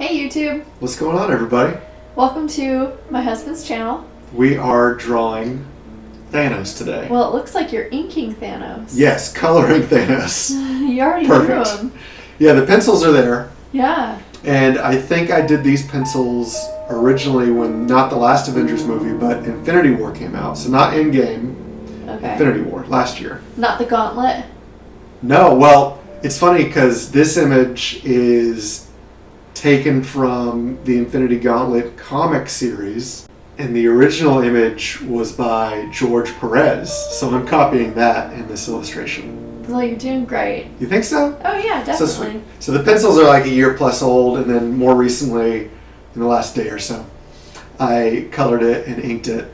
Hey YouTube! What's going on, everybody? Welcome to my husband's channel. We are drawing Thanos today. Well, it looks like you're inking Thanos. Yes, coloring Thanos. You already Perfect. drew him. Yeah, the pencils are there. Yeah. And I think I did these pencils originally when not the last Avengers movie, but Infinity War came out. So not Endgame, Okay. Infinity War, last year. Not the gauntlet? No, well, it's funny because this image is taken from the Infinity Gauntlet comic series, and the original image was by George Perez, so I'm copying that in this illustration. Well, you're doing great. You think so? Oh yeah, So definitely. sweet. So the pencils are like a year plus old, and then more recently, in the last day or so, I colored it and inked it.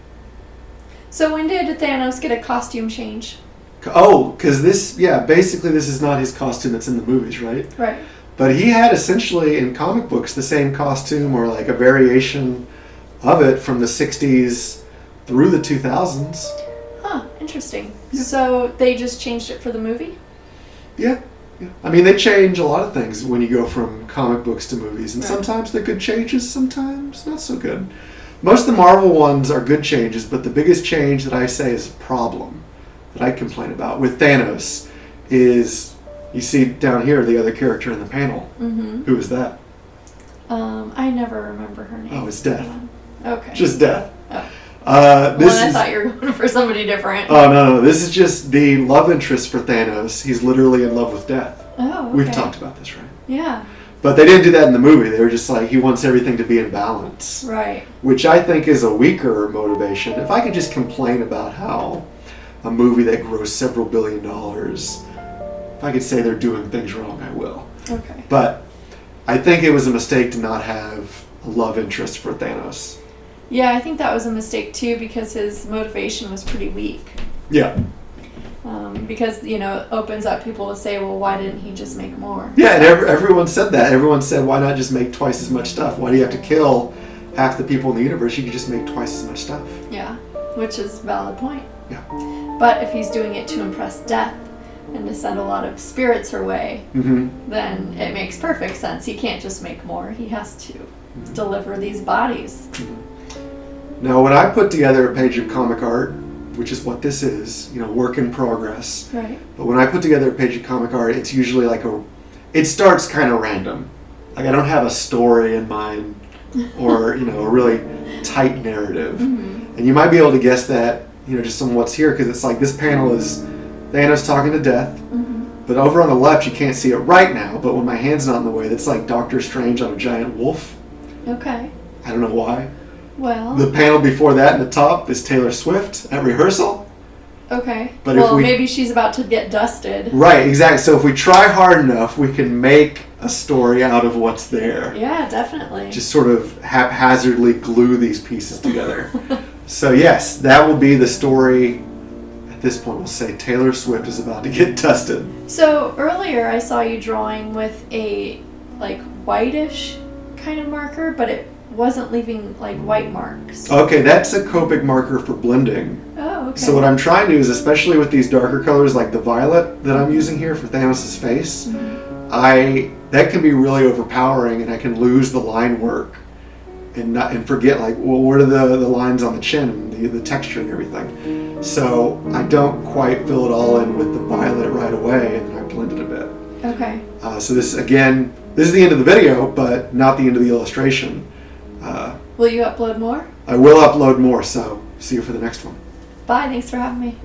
So when did Thanos get a costume change? Oh, because basically this is not his costume that's in the movies, right? Right. But he had essentially in comic books the same costume or like a variation of it from the 60s through the 2000s. Huh, interesting. Yeah. So they just changed it for the movie? Yeah. I mean, they change a lot of things when you go from comic books to movies, and Right. sometimes they're good changes, sometimes not so good. Most of the Marvel ones are good changes, but the biggest change that I say is a problem that I complain about with Thanos is, you see down here the other character in the panel. Mm-hmm. Who is that? I never remember her name. Oh, it's Death. Okay. Just Death. Oh. This I is, thought you were going for somebody different. oh no, this is just the love interest for Thanos. He's literally in love with Death. Oh, okay. We've talked about this, right? Yeah. But they didn't do that in the movie. They were just like, he wants everything to be in balance. Right. Which I think is a weaker motivation. If I could just complain about how a movie that grows several $1 billion, if I could say they're doing things wrong, I will. Okay. But I think it was a mistake to not have a love interest for Thanos. Yeah, I think that was a mistake too because his motivation was pretty weak. Yeah. Because, it opens up people to say, well, why didn't he just make more? Yeah, and everyone said that. Everyone said, why not just make twice as much stuff? Why do you have to kill half the people in the universe? You could just make twice as much stuff. Yeah, which is a valid point. Yeah. But if he's doing it to impress Death and to send a lot of spirits her way, then it makes perfect sense. He can't just make more. He has to deliver these bodies. Now, when I put together a page of comic art, which is what this is, work in progress. Right. But when I put together a page of comic art, it's usually it starts kind of random. Like I don't have a story in mind or, a really tight narrative. Mm-hmm. And you might be able to guess that, just from what's here, because it's like this panel is Thanos talking to Death. Mm-hmm. But over on the left, you can't see it right now, but when my hand's not in the way, that's like Doctor Strange on a giant wolf. Okay. I don't know why. Well. The panel before that in the top is Taylor Swift at rehearsal. Okay. But well, if maybe she's about to get dusted. Right, exactly. So if we try hard enough, we can make a story out of what's there. Yeah, definitely. Just sort of haphazardly glue these pieces together. So yes, that will be the story. At this point, we'll say Taylor Swift is about to get dusted. So earlier I saw you drawing with a whitish kind of marker, but it wasn't leaving white marks. Okay, that's a Copic marker for blending. Oh, okay. So what I'm trying to do is, especially with these darker colors like the violet that I'm using here for Thanos' face, that can be really overpowering, and I can lose the line work and forget what are the lines on the chin and the texture and everything. So I don't quite fill it all in with the violet right away, and then I blend it a bit. Okay. So this is the end of the video, but not the end of the illustration. Will you upload more? I will upload more, so see you for the next one. Bye, thanks for having me.